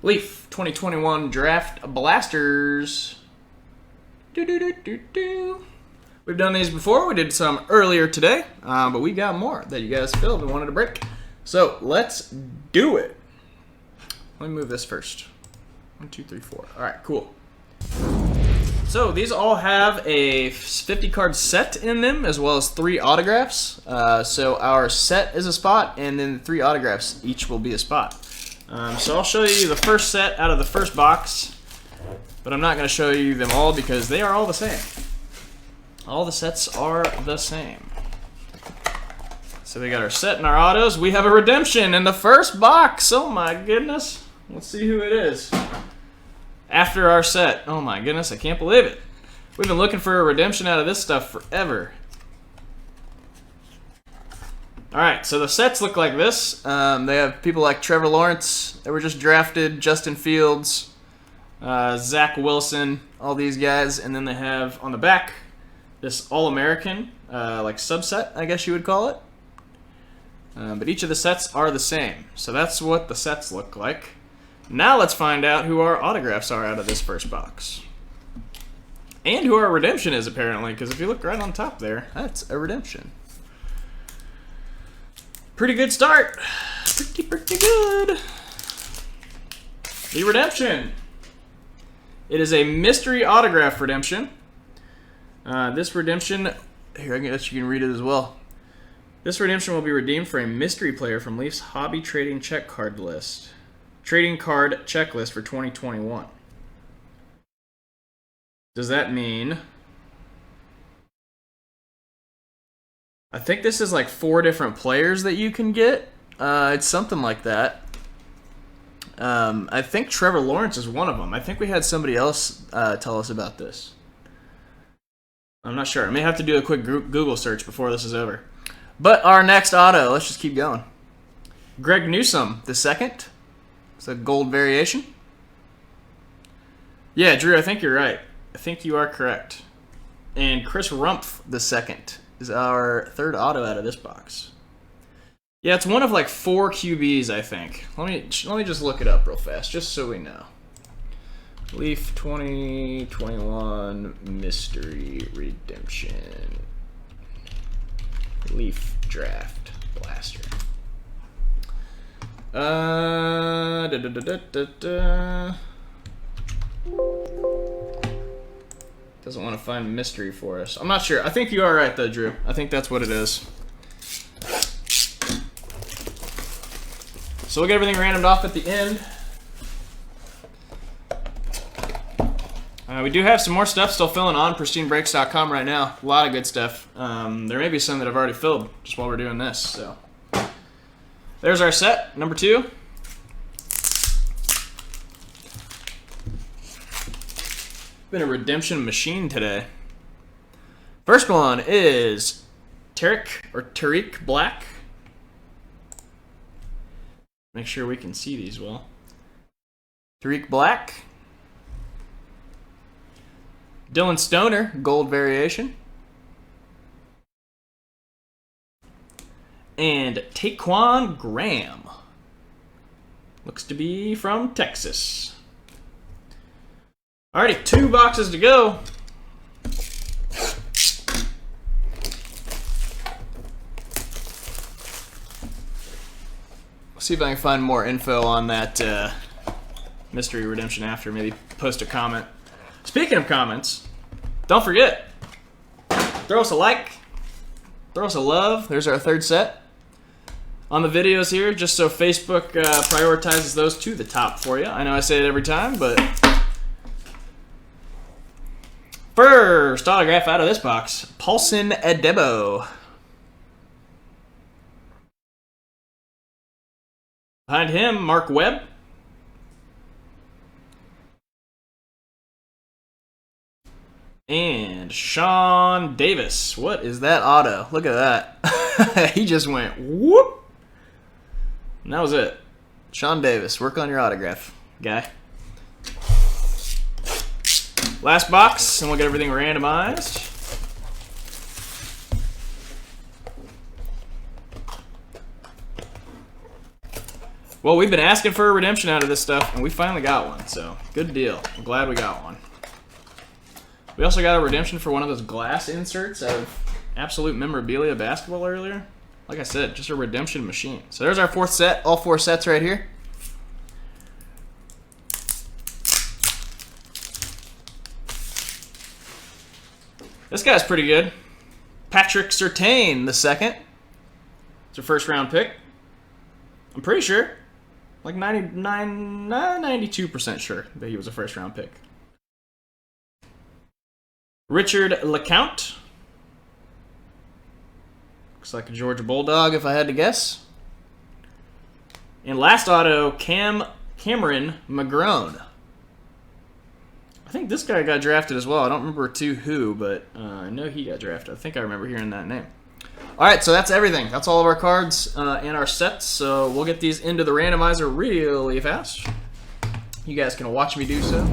Leaf 2021 Draft Blasters. We've done these before. We did some earlier today, but we got more that you guys filled and wanted to break. So let's do it. Let me move this first. 1, 2, 3, 4. All right, cool. So these all have a 50 card set in them, as well as 3 autographs. So our set is a spot, and then 3 autographs each will be a spot. So I'll show you the first set out of the first box, but I'm not going to show you them all because they are all the same. All the sets are the same. So we got our set and our autos. We have a redemption in the first box. Oh my goodness. Let's see who it is. After our set. Oh my goodness, I can't believe it. We've been looking for a redemption out of this stuff forever. Alright, so the sets look like this. They have people like Trevor Lawrence that were just drafted, Justin Fields, Zach Wilson, all these guys. And then they have on the back this All-American, like subset, I guess you would call it. But each of the sets are the same. So that's what the sets look like. Now let's find out who our autographs are out of this first box. And who our redemption is, apparently, because if you look right on top there, that's a redemption. Pretty good start. Pretty good. The redemption. It is a mystery autograph redemption. This redemption, here, I guess you can read it as well. This redemption will be redeemed for a mystery player from Leafs Hobby Trading Check Card List. Trading card checklist for 2021. Does that mean... I think this is like 4 different players that you can get. It's something like that. I think Trevor Lawrence is one of them. I think we had somebody else tell us about this. I'm not sure. I may have to do a quick Google search before this is over. But our next auto, let's just keep going. Greg Newsome, the second. It's a gold variation. Yeah, Drew, I think you're right. I think you are correct. And Chris Rumpf, the second, is our third auto out of this box. Yeah, it's one of like 4 QBs, I think. Let me just look it up real fast, just so we know. Leaf 2021 Mystery Redemption. Leaf Draft Blaster. Doesn't want to find mystery for us. I'm not sure. I think you are right though, Drew. I think that's what it is. So we'll get everything randomed off at the end. We do have some more stuff still filling on pristinebreaks.com right now. A lot of good stuff. There may be some that I've already filled just while we're doing this. So there's our set, number 2. Been a redemption machine today. First one is Tariq Black. Make sure we can see these well. Tariq Black. Dylan Stoner, gold variation. And Taquan Graham. Looks to be from Texas. Alrighty, 2 boxes to go. Let's see if I can find more info on that mystery redemption after. Maybe post a comment. Speaking of comments, don't forget, throw us a like, throw us a love. There's our third set on the videos here, just so Facebook prioritizes those to the top for you. I know I say it every time, but first autograph out of this box, Paulson Adebo. Behind him, Mark Webb. And Sean Davis. What is that auto? Look at that. He just went whoop. And that was it. Sean Davis, work on your autograph, guy. Last box, and we'll get everything randomized. Well, we've been asking for a redemption out of this stuff, and we finally got one, so good deal. I'm glad we got one. We also got a redemption for one of those glass inserts out of Absolute Memorabilia Basketball earlier. Like I said, just a redemption machine. So there's our 4th set, all 4 sets right here. This guy's pretty good. Patrick Surtain the second. It's a 1st round pick. I'm pretty sure. Like 92% sure that he was a 1st round pick. Richard LeCount. Looks like a Georgia Bulldog if I had to guess. And last auto, Cameron McGrone. I think this guy got drafted as well. I don't remember who, but I know he got drafted. I think I remember hearing that name. All right, so that's everything. That's all of our cards and our sets. So we'll get these into the randomizer really fast. You guys can watch me do so.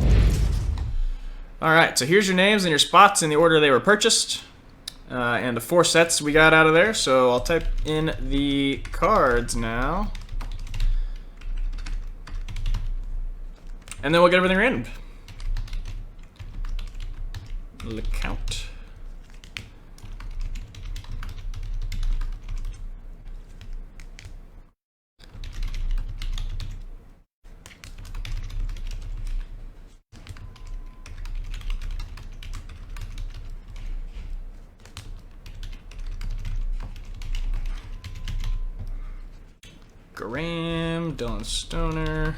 All right, so here's your names and your spots in the order they were purchased. And the 4 sets we got out of there. So I'll type in the cards now. And then we'll get everything random. LeCount. Graham, Dylan Stoner.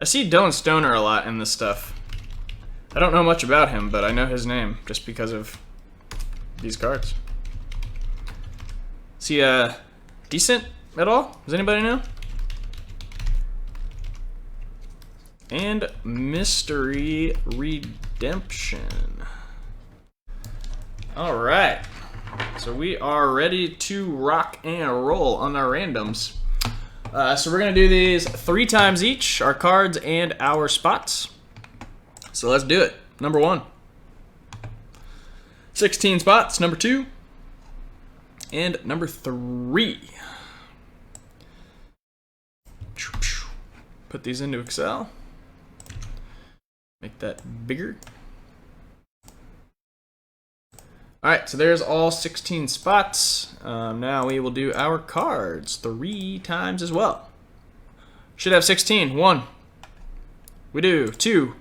I see Dylan Stoner a lot in this stuff. I don't know much about him, but I know his name just because of these cards. Is he decent at all? Does anybody know? And Mystery Redemption. All right. So we are ready to rock and roll on our randoms. So we're going to do these 3 times each, our cards and our spots. So let's do it. Number 1. 16 spots. Number 2. And number 3. Put these into Excel. Make that bigger. Alright, so there's all 16 spots. Now we will do our cards 3 times as well. Should have 16. 1. We do. 2.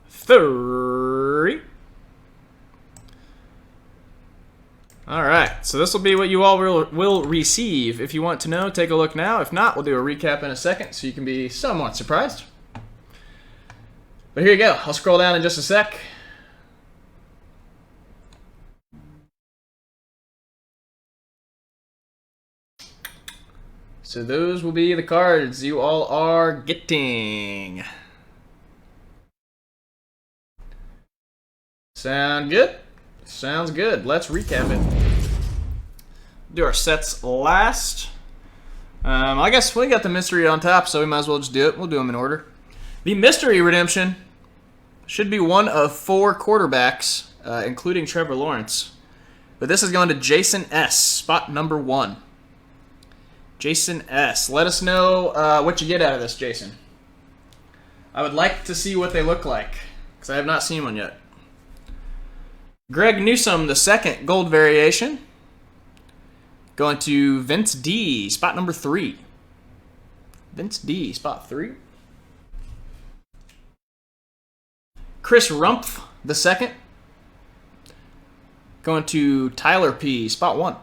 3. Alright, so this will be what you all will receive. If you want to know, take a look now. If not, we'll do a recap in a second so you can be somewhat surprised. But here you go. I'll scroll down in just a sec. So those will be the cards you all are getting. Sound good? Sounds good. Let's recap it. Do our sets last. I guess we got the mystery on top, so we might as well just do it. We'll do them in order. The mystery redemption should be one of 4 quarterbacks, including Trevor Lawrence. But this is going to Jason S., spot number 1. Jason S. Let us know what you get out of this, Jason. I would like to see what they look like, because I have not seen one yet. Greg Newsome, the second gold variation. Going to Vince D, spot number 3. Vince D, spot 3. Chris Rumpf, the second. Going to Tyler P, spot 1.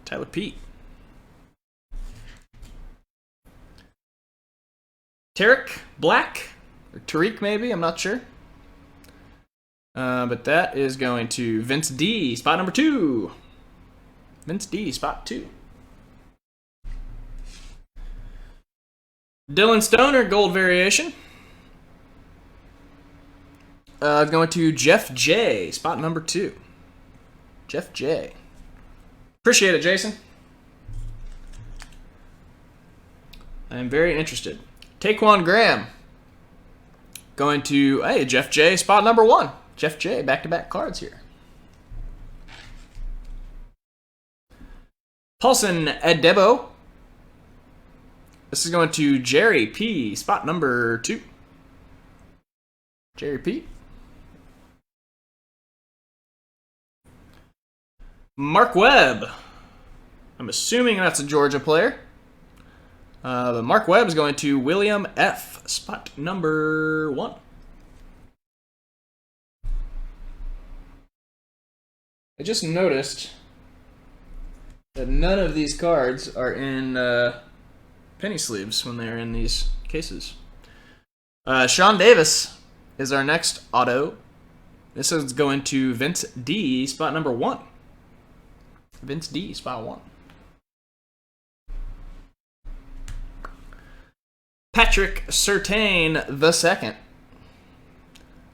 Tyler P. Tarek Black, or Tariq maybe, I'm not sure. But that is going to Vince D, spot number 2. Vince D, spot 2. Dylan Stoner, gold variation. Going to Jeff J, spot number 2. Jeff J. Appreciate it, Jason. I am very interested. Taquan Graham. Going to, hey, Jeff J, spot number 1. Jeff J, back-to-back cards here. Paulson Adebo. This is going to Jerry P. Spot number 2. Jerry P. Mark Webb. I'm assuming that's a Georgia player. But Mark Webb is going to William F. Spot number 1. I just noticed that none of these cards are in penny sleeves when they're in these cases. Sean Davis is our next auto. This is going to Vince D. Spot number 1. Vince D. Spot 1. Patrick Surtain II.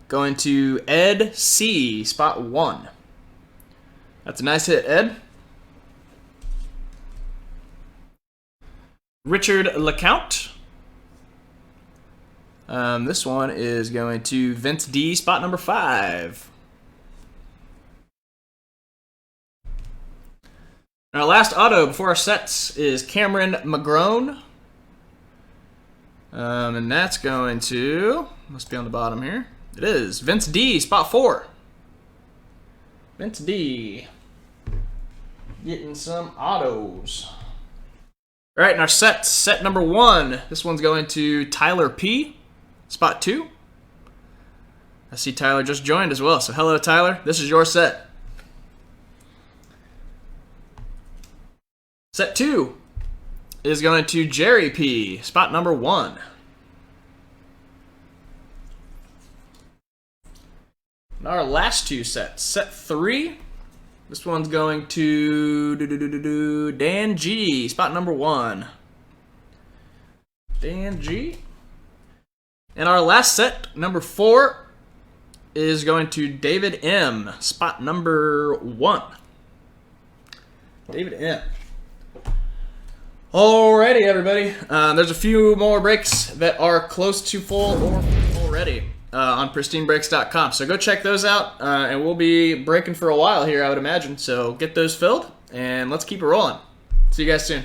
Going to Ed C. Spot 1. That's a nice hit, Ed. Richard LeCount. This one is going to Vince D. Spot number 5. Our last auto before our sets is Cameron McGrone. And that's going to, must be on the bottom here. It is Vince D. Spot 4. Vince D. Getting some autos. All right, and our set number 1. This one's going to Tyler P. Spot 2. I see Tyler just joined as well, so hello, Tyler. This is your set. Set 2 is going to Jerry P. Spot number 1. And our last 2 sets. Set 3. This one's going to Dan G. Spot number 1. Dan G. And our last set, number 4, is going to David M. Spot number 1. David M. Alrighty, everybody. There's a few more breaks that are close to full or already on pristinebreaks.com. So go check those out, and we'll be breaking for a while here, I would imagine. So get those filled, and let's keep it rolling. See you guys soon.